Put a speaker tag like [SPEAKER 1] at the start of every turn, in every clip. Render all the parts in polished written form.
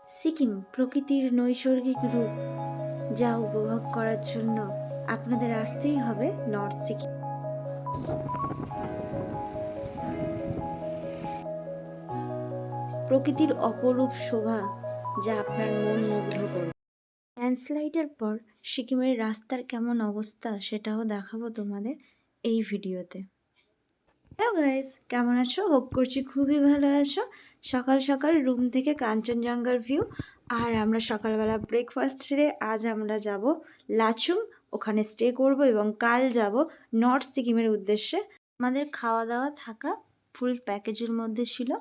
[SPEAKER 1] সিকিম প্রকৃতির নৈসর্গিক রূপ যা উপভোগ করার জন্য আপনাদের আসতেই হবে নর্থ সিকিম। প্রকৃতির অপরূপ শোভা যা আপনার মন মুগ্ধ করবে। ল্যান্ডস্লাইডের পর সিকিমের রাস্তার কেমন অবস্থা সেটাও দেখাবো তোমাদের এই ভিডিওতে। হ্যালো গাইস, কেমন আছো? হোপ করছি খুবই ভালো আছো। সকাল সকাল রুম থেকে কাঞ্চনজঙ্ঘার ভিউ, আর আমরা সকালবেলা ব্রেকফাস্ট সেরে আজ আমরা যাব লাচুং, ওখানে স্টে করব এবং কাল যাব নর্থ সিকিমের উদ্দেশ্যে। আমাদের খাওয়া দাওয়া থাকা ফুল প্যাকেজের মধ্যে ছিল।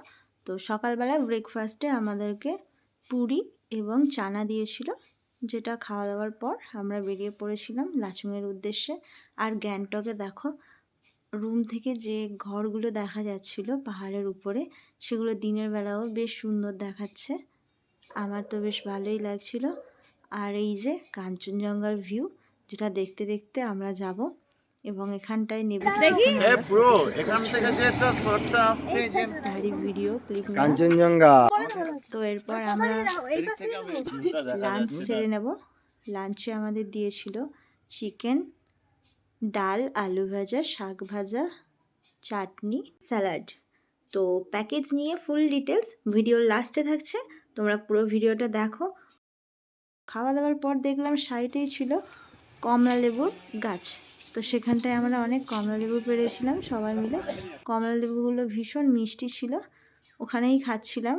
[SPEAKER 1] তো সকালবেলা ব্রেকফাস্টে আমাদেরকে পুরি এবং চানা দিয়েছিল, যেটা খাওয়া দাওয়ার পর আমরা বেরিয়ে পড়েছিলাম লাচুংয়ের উদ্দেশ্যে। আর গ্যাংটকে দেখো, রুম থেকে যে ঘরগুলো দেখা যাচ্ছিল পাহাড়ের উপরে, সেগুলো দিনের বেলাও বেশ সুন্দর দেখাচ্ছে। আমার তো বেশ ভালোই লাগছিল। আর এই যে কাঞ্চনজঙ্ঘার ভিউ, যেটা দেখতে দেখতে আমরা যাব এবং এখানটায় নেবে ভিডিও ক্লিপ
[SPEAKER 2] কাঞ্চনজঙ্ঘা।
[SPEAKER 1] তো এরপর আমরা লাঞ্চ সেরে নেব। লাঞ্চে আমাদের দিয়েছিল চিকেন, ডাল, আলু ভাজা, শাক ভাজা, চাটনি, স্যালাড। তো প্যাকেজ নিয়ে ফুল ডিটেলস ভিডিওর লাস্টে থাকছে, তোমরা পুরো ভিডিওটা দেখো। খাওয়া দাওয়ার পর দেখলাম সাইডেই ছিল কমলা লেবুর গাছ। তো সেখানটায় আমরা অনেক কমলা লেবু পেরেছিলাম সবাই মিলে। কমলা লেবুগুলো ভীষণ মিষ্টি ছিল, ওখানেই খাচ্ছিলাম।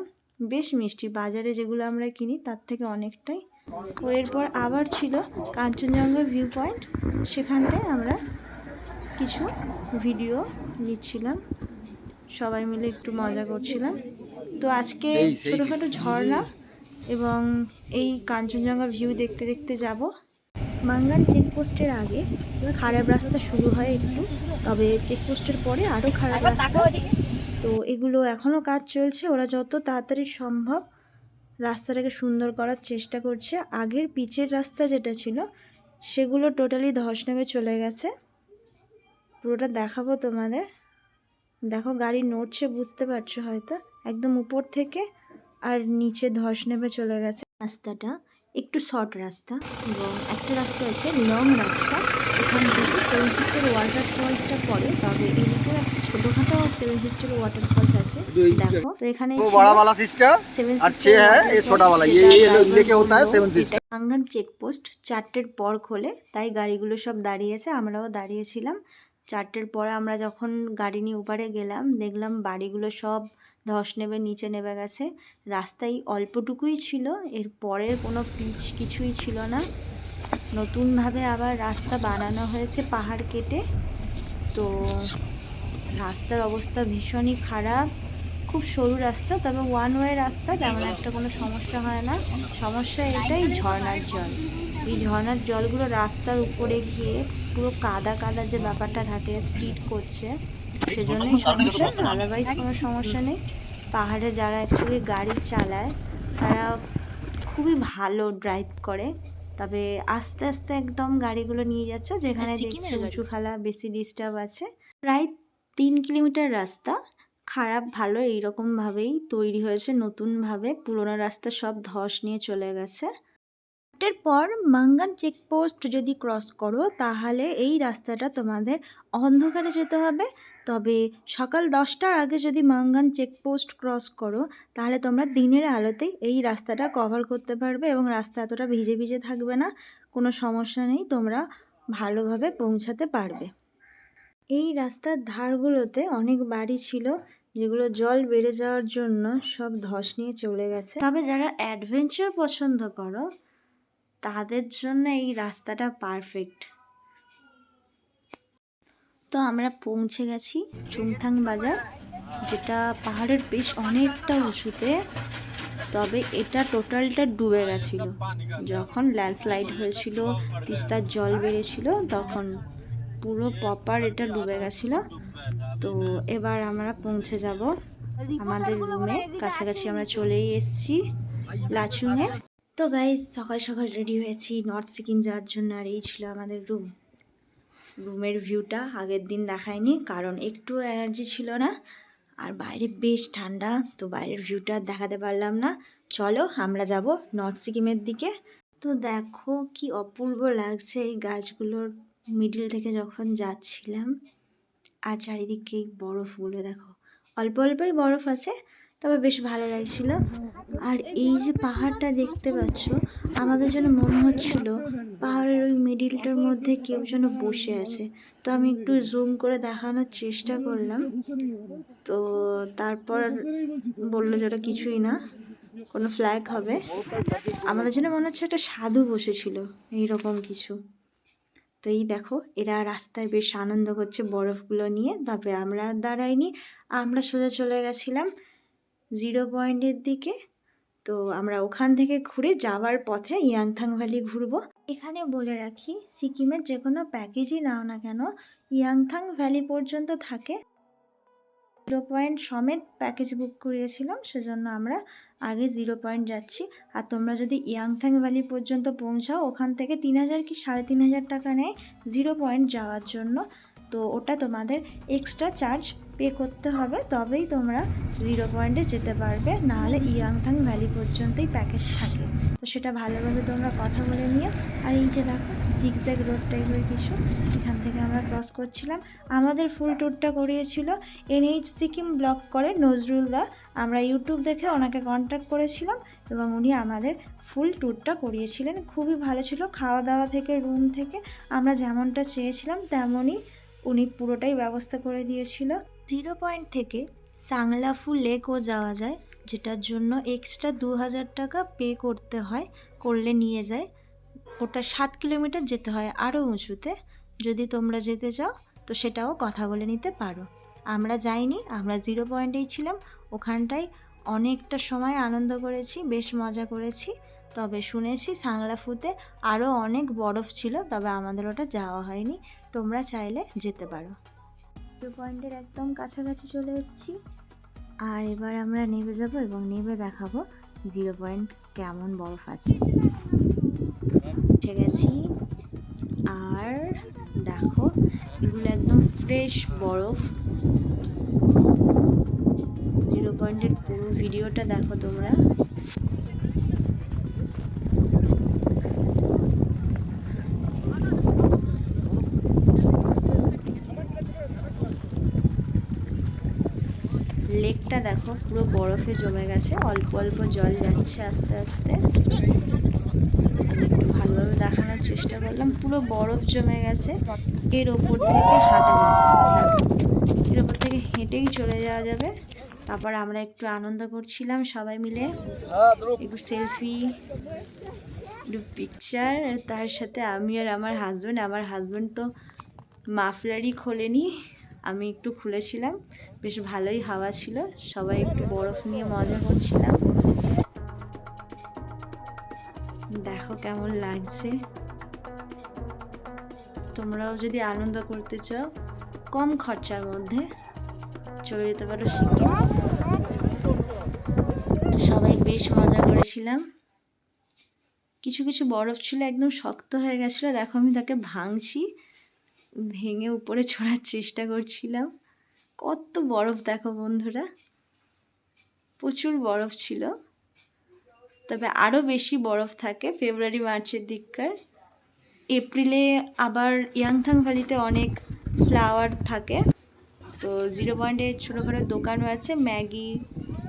[SPEAKER 1] বেশ মিষ্টি, বাজারে যেগুলো আমরা কিনি তার থেকে অনেকটাই। তো এরপর আবার ছিল কাঞ্চনজঙ্ঘা ভিউ পয়েন্ট, সেখানটায় আমরা কিছু ভিডিও নিচ্ছিলাম, সবাই মিলে একটু মজা করছিলাম। তো আজকে ছোটোখাটো ঝর্ণা এবং এই কাঞ্চনজঙ্ঘা ভিউ দেখতে দেখতে যাব। মাঙ্গান চেকপোস্টের আগে খারাপ রাস্তা শুরু হয় একটু, তবে চেকপোস্টের পরে আরও খারাপ রাস্তা। তো এগুলো এখনও কাজ চলছে, ওরা যত তাড়াতাড়ি সম্ভব রাস্তাটাকে সুন্দর করার চেষ্টা করছে। আগের পিচের রাস্তা যেটা ছিল সেগুলো টোটালি ধস নেমে চলে গেছে। পুরোটা দেখাবো তোমাদের। দেখো গাড়ি নড়ছে, বুঝতে পারছো হয়তো, একদম উপর থেকে আর নিচে ধস নেমে চলে গেছে। রাস্তাটা একটু শর্ট রাস্তা এবং একটা রাস্তা আছে লং রাস্তা, এখান থেকে সেভেন সিস্টার ওয়াটার ফলসটা পড়ে। তবে এদিকেও একটা ছোটোখাটো সেভেন সিস্টার ওয়াটার ফলস আছে, দেখো। তো এখানে মাঙ্গান চেকপোস্ট 4টের পর খোলে, তাই গাড়িগুলো সব দাঁড়িয়েছে, আমরাও দাঁড়িয়েছিলাম। 4টের পর আমরা যখন গাড়ি নিয়ে ওপারে গেলাম, দেখলাম বাড়িগুলো সব ধস নেবে নিচে নেমে গেছে। রাস্তায় অল্পটুকুই ছিল, এর পরের কোনো পিচ কিছুই ছিল না। নতুনভাবে আবার রাস্তা বানানো হয়েছে পাহাড় কেটে। তো রাস্তার অবস্থা ভীষণই খারাপ, খুব সরু রাস্তা, তবে ওয়ান ওয়ে রাস্তা, তেমন একটা কোনো সমস্যা হয় না। সমস্যা এটাই ঝর্ণার জল। এই ঝর্ণার জলগুলো রাস্তার উপরে গিয়ে পুরো কাদা কাদা যে ব্যাপারটা থাকে, স্কিড করছে, সেজন্যই সমস্যা, আদারওয়াইজ কোনো সমস্যা নেই। পাহাড়ে যারা অ্যাকচুয়ালি গাড়ি চালায় তারা খুবই ভালো ড্রাইভ করে, তবে আস্তে আস্তে একদম গাড়িগুলো নিয়ে যাচ্ছে, যেখানে দেখছি উঁচু খালা বেশি ডিস্টার্ব আছে। প্রায় 3 কিলোমিটার রাস্তা, খারাপ ভালো এইরকমভাবেই তৈরি হয়েছে নতুনভাবে। পুরোনো রাস্তা সব ধস নিয়ে চলে গেছে। এরপর মাঙ্গান চেকপোস্ট যদি ক্রস করো তাহলে এই রাস্তাটা তোমাদের অন্ধকারে যেতে হবে। তবে সকাল 10টার আগে যদি মাঙ্গান চেকপোস্ট ক্রস করো তাহলে তোমরা দিনের আলোতেই এই রাস্তাটা কভার করতে পারবে এবং রাস্তা এতটা ভিজে ভিজে থাকবে না, কোনো সমস্যা নেই, তোমরা ভালোভাবে পৌঁছাতে পারবে। এই রাস্তার ধারগুলোতে অনেক বাড়ি ছিল, যেগুলো জল বেড়ে যাওয়ার জন্য সব ধস নিয়ে চলে গেছে। তবে যারা অ্যাডভেঞ্চার পছন্দ করো তাদের জন্য এই রাস্তাটা পারফেক্ট। তো আমরা পৌঁছে গেছি চুংথাং বাজার, যেটা পাহাড়ের বেশ অনেকটা উঁচুতে। তবে এটা টোটালটা ডুবে গেছিল যখন ল্যান্ডস্লাইড হয়েছিল, তিস্তার জল বেড়েছিল, তখন পুরো প্রপার এটা ডুবে গেছিল। তো এবার আমরা পৌঁছে যাব আমাদের রুমে, কাছাকাছি আমরা চলেই এসেছি লাচুংয়ে। তো গাইজ সকাল সকাল রেডি হয়েছি নর্থ সিকিম যাওয়ার জন্য, আর এই ছিল আমাদের রুমের ভিউটা। আগের দিন দেখায়নি কারণ একটু এনার্জি ছিল না, আর বাইরে বেশ ঠান্ডা, তো বাইরের ভিউটা দেখাতে পারলাম না। চলো আমরা যাব নর্থ সিকিমের দিকে। তো দেখো কি অপূর্ব লাগছে এই গাছগুলোর মিডিল থেকে যখন যাচ্ছিলাম, আর চারিদিকে এই বরফগুলো দেখো, অল্প অল্পই বরফ আছে, তবে বেশ ভালো লাগছিল। আর এই যে পাহাড়টা দেখতে পাচ্ছ, আমাদের যেন মনে হচ্ছিল পাহাড়ের ওই মিডিলটার মধ্যে কেউ যেন বসে আছে। তো আমি একটু জুম করে দেখানোর চেষ্টা করলাম, তো তারপর বললো যে ওটা কিছুই না, কোনো ফ্ল্যাগ হবে। আমাদের যেন মনে হচ্ছে একটা সাধু বসেছিল এইরকম কিছু। তো এই দেখো এরা রাস্তায় বেশ আনন্দ করছে বরফগুলো নিয়ে। তবে আমরা দাঁড়াইনি, আমরা সোজা চলে গেছিলাম 0 পয়েন্টের দিকে। তো আমরা ওখান থেকে ঘুরে যাওয়ার পথে ইয়াংথাং ভ্যালি ঘুরবো। এখানে বলে রাখি, সিকিমের যে কোনো প্যাকেজই নাও না কেন, ইয়াংথাং ভ্যালি পর্যন্ত থাকে। 0 পয়েন্ট সমেত প্যাকেজ বুক করিয়েছিলাম, সেজন্য আমরা আগে 0 পয়েন্ট যাচ্ছি। আর তোমরা যদি ইয়াংথাং ভ্যালি পর্যন্ত পৌঁছাও, ওখান থেকে 3000 কি 3500 টাকা নেয় 0 পয়েন্ট যাওয়ার জন্য। তো ওটা তোমাদের এক্সট্রা চার্জ পে করতে হবে, তবেই তোমরা 0 পয়েন্টে যেতে পারবে, নাহলে ইয়াংথাং ভ্যালি পর্যন্তই প্যাকেজ থাকে। তো সেটা ভালোভাবে তোমরা কথা বলে নিও। আর এই যে দেখো জিগজ্যাগ রোড টাইপের কিছু, এখান থেকে আমরা ক্রস করছিলাম। আমাদের ফুল ট্যুরটা করিয়েছিল NH সিকিম ব্লগ করে নজরুলদা। আমরা ইউটিউব দেখে ওনাকে কন্ট্যাক্ট করেছিলাম এবং উনি আমাদের ফুল ট্যুরটা করিয়েছিলেন। খুবই ভালো ছিল, খাওয়া দাওয়া থেকে রুম থেকে আমরা যেমনটা চেয়েছিলাম তেমনই উনি পুরোটাই ব্যবস্থা করে দিয়েছিল। 0 পয়েন্ট থেকে সাংলাফু লেকও যাওয়া যায়, যেটার জন্য এক্সট্রা 2000 টাকা পে করতে হয়, করলে নিয়ে যায়। ওটা 7 কিলোমিটার যেতে হয় আরও উঁচুতে। যদি তোমরা যেতে চাও তো সেটাও কথা বলে নিতে পারো। আমরা যাইনি, আমরা 0 পয়েন্টেই ছিলাম। ওখানটায় অনেকটা সময় আনন্দ করেছি, বেশ মজা করেছি। তবে শুনেছি সাংলাফুতে আরও অনেক বরফ ছিল, তবে আমাদের ওটা যাওয়া হয়নি। তোমরা চাইলে যেতে পারো। 0 পয়েন্টের একদম কাছাকাছি চলে এসেছি, আর এবার আমরা নেমে যাব এবং নেমে দেখাবো 0 পয়েন্ট কেমন বরফ আছে। উঠে গেছি, আর দেখো এগুলো একদম ফ্রেশ বরফ। 0 পয়েন্টের পুরো ভিডিওটা দেখো তোমরা। লেকটা দেখো পুরো বরফে জমে গেছে, অল্প অল্প জল যাচ্ছে আস্তে আস্তে। একটু ভালোভাবে দেখানোর চেষ্টা করলাম, পুরো বরফ জমে গেছে। এর ওপর থেকে হাঁটা যাবে, এর ওপর থেকে হেঁটেই চলে যাওয়া যাবে। তারপর আমরা একটু আনন্দ করছিলাম সবাই মিলে, একটু সেলফি, একটু পিকচার। তার সাথে আমি আর আমার হাজব্যান্ড তো মাফলারই খোলেনি, আমি একটু খুলেছিলাম। বেশ ভালোই হাওয়া ছিল, সবাই একটু বরফ নিয়ে মজা করছিলাম। দেখো কেমন লাগছে। তোমরাও যদি আনন্দ করতে চাও কম খরচার মধ্যে, চলে যেতে পারো সিকিম। তো সবাই বেশ মজা করেছিলাম। কিছু কিছু বরফ ছিল একদম শক্ত হয়ে গেছিলো, দেখো আমি তাকে ভাঙছি, ভেঙে উপরে ছড়ার চেষ্টা করছিলাম। কত বরফ দেখো বন্ধুরা, প্রচুর বরফ ছিল। তবে আরও বেশি বরফ থাকে ফেব্রুয়ারি মার্চের দিককার। এপ্রিলে আবার ইয়াংথাং ভ্যালিতে অনেক ফ্লাওয়ার থাকে। তো 0 পয়েন্টে ছোটোখাটো দোকানও আছে, ম্যাগি,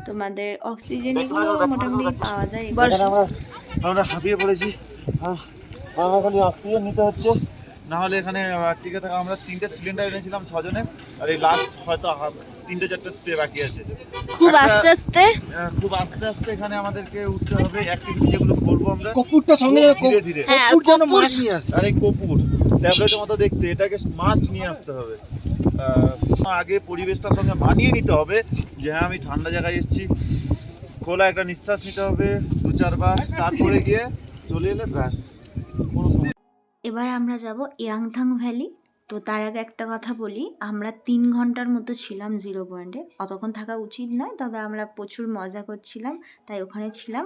[SPEAKER 1] তোমাদের অক্সিজেন, এগুলো মোটামুটি পাওয়া যায়।
[SPEAKER 2] আমরা হাঁপিয়ে পড়েছি, আমার খালি অক্সিজেন নিতে হচ্ছে, না হলে এখানে টিকে থাকা। আমরা 3টে সিলিন্ডার এনেছিলাম 6 জনের, আর এই লাস্ট হয়তো 3-4টে স্প্রে বাকি আছে। খুব আস্তে আস্তে এখানে আমাদেরকে উঠতে হবে। অ্যাক্টিভিটি যেগুলো করবো আমরা, কপুরটা সঙ্গে ধীরে ধীরে, কপুর যেন মাছ নিয়ে আসে। আরে কপুর ট্যাবলেটের মতো দেখতে, এটাকে মাস্ট নিয়ে আসতে হবে। আগে পরিবেশটার সঙ্গে মানিয়ে নিতে হবে যে হ্যাঁ আমি ঠান্ডা জায়গায় এসেছি। খোলা একটা নিঃশ্বাস নিতে হবে 2-4 বার, তারপরে গিয়ে চলে এলে ব্যাস।
[SPEAKER 1] এবার আমরা যাব ইয়াংথাং ভ্যালি। তো তার আগে একটা কথা বলি, আমরা 3 ঘন্টার মতো ছিলাম 0 পয়েন্টে। অতক্ষণ থাকা উচিত নয়, তবে আমরা প্রচুর মজা করছিলাম তাই ওখানে ছিলাম,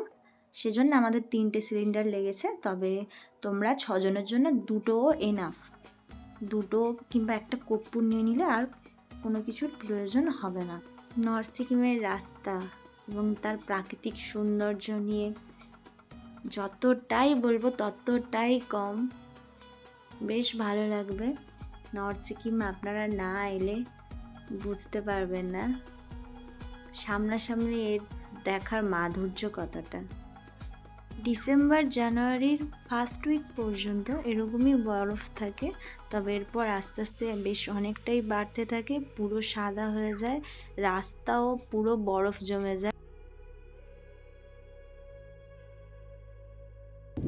[SPEAKER 1] সেজন্য আমাদের 3টে সিলিন্ডার লেগেছে। তবে তোমরা 6 জনের জন্য 2টোও এনাফ, 2টো কিংবা একটা কর্পূর নিয়ে নিলে আর কোনো কিছুর প্রয়োজন হবে না। নর্থ সিকিমের রাস্তা এবং তার প্রাকৃতিক সৌন্দর্য নিয়ে যতটাই বলবো ততটাই কম। বেশ ভালো লাগবে। নর্থ সিকিম আপনারা না এলে বুঝতে পারবেন না সামনাসামনি এর দেখার মাধুর্য কতটা। ডিসেম্বর জানুয়ারির ফার্স্ট উইক পর্যন্ত এরকমই বরফ থাকে, তবে এরপর আস্তে আস্তে বেশ অনেকটাই বাড়তে থাকে, পুরো সাদা হয়ে যায়, রাস্তাও পুরো বরফ জমে যায়।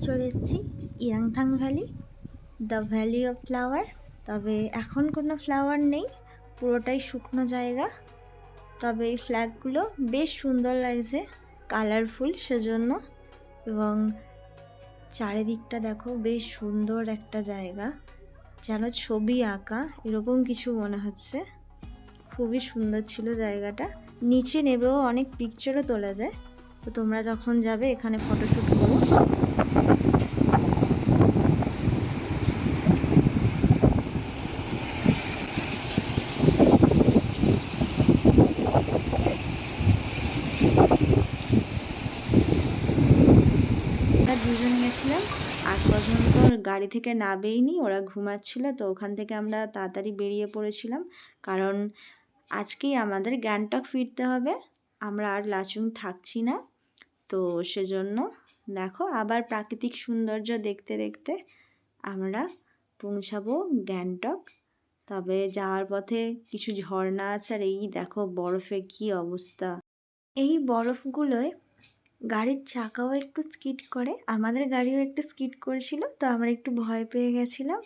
[SPEAKER 1] চলে এসেছি Yangthang valley, the valley of flower. তবে এখন কোনো ফ্লাওয়ার নেই, পুরোটাই শুকনো জায়গা। তবে এই ফ্ল্যাগগুলো বেশ সুন্দর লাগছে, কালারফুল সেজন্য। এবং চারিদিকটা দেখো, বেশ সুন্দর একটা জায়গা, যেন ছবি আঁকা এরকম কিছু মনে হচ্ছে। খুবই সুন্দর ছিল জায়গাটা। নিচে নেবেও অনেক পিকচারও তোলা যায়, তো তোমরা যখন যাবে এখানে ফটোশ্যুট করো। দুজন গেছিলাম, আজ পর্যন্ত গাড়ি থেকে নামেইনি, ওরা ঘুমাচ্ছিল, তো ওখান থেকে আমরা তাড়াতাড়ি বেরিয়ে পড়েছিলাম, কারণ আজকেই আমাদের গ্যাংটক ফিরতে হবে, আমরা আর লাচুং থাকছি না। তো সেজন্য দেখো আবার প্রাকৃতিক সৌন্দর্য দেখতে দেখতে আমরা পৌঁছাবো গ্যাংটক। তবে যাওয়ার পথে কিছু ঝর্ণা আছে, আর এই দেখো বরফের কি অবস্থা। এই বরফগুলোয় গাড়ির চাকাও একটু স্কিড করে, আমাদের গাড়িও একটু স্কিড করেছিল, তো আমরা একটু ভয় পেয়ে গেছিলাম।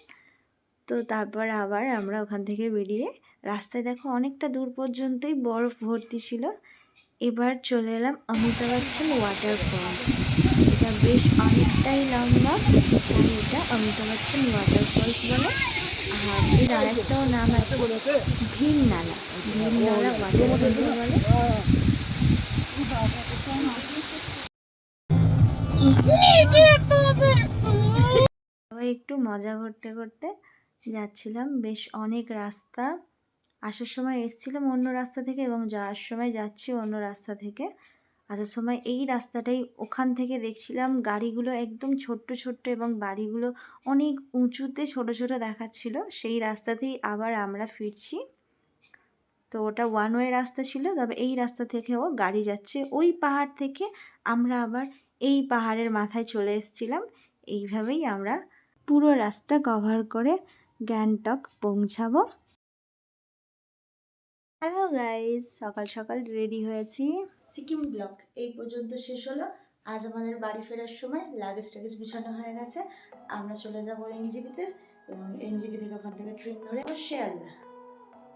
[SPEAKER 1] তো তারপর আবার আমরা ওখান থেকে বেরিয়ে রাস্তায় দেখো অনেকটা দূর পর্যন্তই বরফ ভর্তি ছিল। এবার চলে এলাম অমিতাভ বচ্চন ওয়াটারফল। এটা বেশ অনেকটাই লম্বা, তাই এটা অমিতাভ বচ্চন ওয়াটারফলস বলে। আর এর আরেকটাও নাম আছে ভীমনালা, ভীমনালা ওয়াটারফল বলে। সবাই একটু মজা করতে করতে যাচ্ছিলাম, বেশ অনেক রাস্তা। আসার সময় এসেছিলাম অন্য রাস্তা থেকে এবং যাওয়ার সময় যাচ্ছি অন্য রাস্তা থেকে। আসার সময় এই রাস্তাটাই, ওখান থেকে দেখছিলাম গাড়িগুলো একদম ছোট্ট ছোট্ট এবং বাড়িগুলো অনেক উঁচুতে ছোট ছোট দেখাচ্ছিল, সেই রাস্তাতেই আবার আমরা ফিরছি। তো ওটা ওয়ান ওয়ে রাস্তা ছিল, তবে এই রাস্তা থেকেও গাড়ি যাচ্ছে ওই পাহাড় থেকে, আমরা আবার এই পাহাড়ের মাথায় চলে এসেছিলাম। এইভাবেই আমরা পুরো রাস্তা কভার করে গ্যাংটক পৌঁছাবো। হ্যালো গাইস, সকাল সকাল রেডি হয়েছি। সিকিম ব্লগ এই পর্যন্ত শেষ হলো। আজ আমাদের বাড়ি ফেরার সময় লাগেজ টাগেজ গুছানো হয়ে গেছে, আমরা চলে যাব এনজিপিতে, এবং এনজিপি থেকে ওখান থেকে ট্রেন ধরে শিয়ালদা।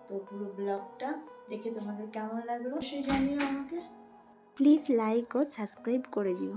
[SPEAKER 1] তো পুরো ব্লগটা দেখে তোমাদের কেমন লাগলো সেই জানিও আমাকে। প্লিজ লাইক ও সাবস্ক্রাইব করে দিও।